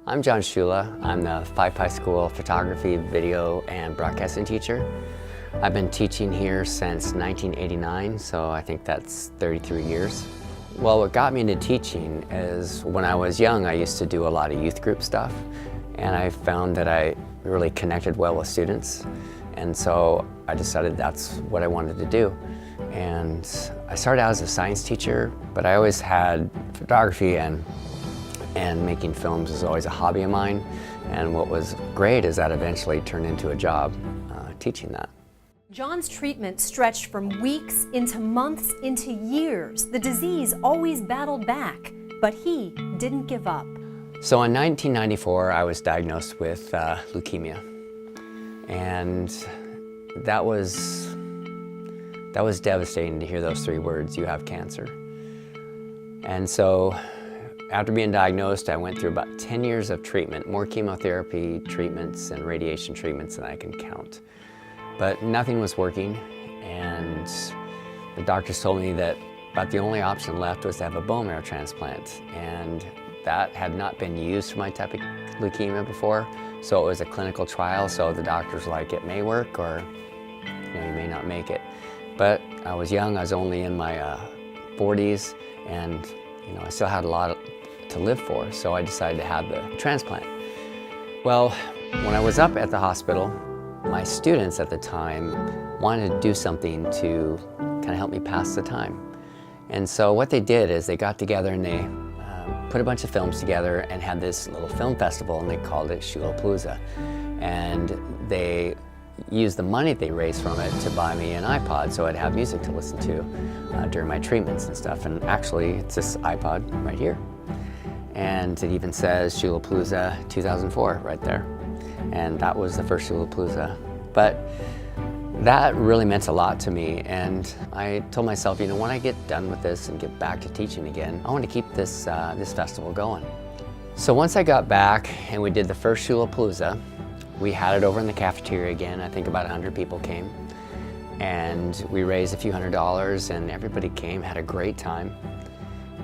I'm John Shula. I'm the Fife High School photography, video, and broadcasting teacher. I've been teaching here since 1989, so I think that's 33 years. Well, what got me into teaching is when I was young, I used to do a lot of youth group stuff, and I found that I really connected well with students, and so I decided that's what I wanted to do. And I started out as a science teacher, but I always had photography and making films was always a hobby of mine. And what was great is that eventually turned into a job teaching that. John's treatment stretched from weeks into months into years. The disease always battled back, but he didn't give up. So in 1994, I was diagnosed with leukemia. And that was devastating to hear those three words, you have cancer. And so after being diagnosed, I went through about 10 years of treatment, more chemotherapy treatments and radiation treatments than I can count. But nothing was working, and the doctors told me that about the only option left was to have a bone marrow transplant. And that had not been used for my type of leukemia before, so it was a clinical trial, so the doctors were like, it may work or you may not make it. But I was young, I was only in my 40s, and I still had a lot to live for, so I decided to have the transplant. Well, when I was up at the hospital, my students at the time wanted to do something to kind of help me pass the time. And so what they did is they got together and they put a bunch of films together and had this little film festival, and they called it Shulapalooza. And they used the money they raised from it to buy me an iPod so I'd have music to listen to during my treatments and stuff. And actually, it's this iPod right here. And it even says Shulapalooza 2004 right there. And that was the first Shulapalooza. But that really meant a lot to me. And I told myself, when I get done with this and get back to teaching again, I want to keep this, this festival going. So once I got back and we did the first Shulapalooza, we had it over in the cafeteria again. I think about 100 people came. And we raised a few $100s, and everybody came, had a great time.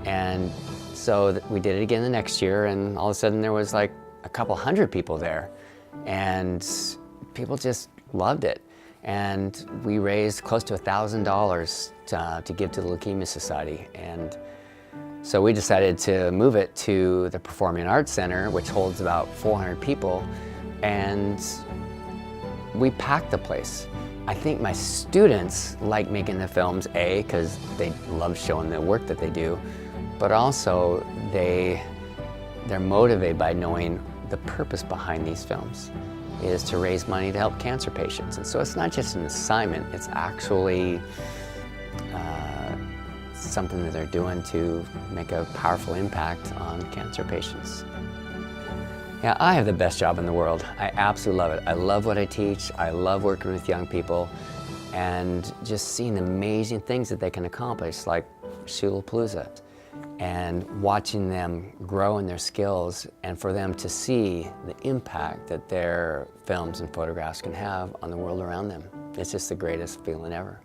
And so we did it again the next year, and all of a sudden there was like a couple hundred people there. And people just loved it. And we raised close to $1,000 to give to the Leukemia Society. And so we decided to move it to the Performing Arts Center, which holds about 400 people. And we packed the place. I think my students like making the films, because they love showing the work that they do, but also they're motivated by knowing the purpose behind these films is to raise money to help cancer patients. And so it's not just an assignment, it's actually something that they're doing to make a powerful impact on cancer patients. Yeah, I have the best job in the world. I absolutely love it. I love what I teach. I love working with young people and just seeing the amazing things that they can accomplish, like Shulapalooza, and watching them grow in their skills and for them to see the impact that their films and photographs can have on the world around them. It's just the greatest feeling ever.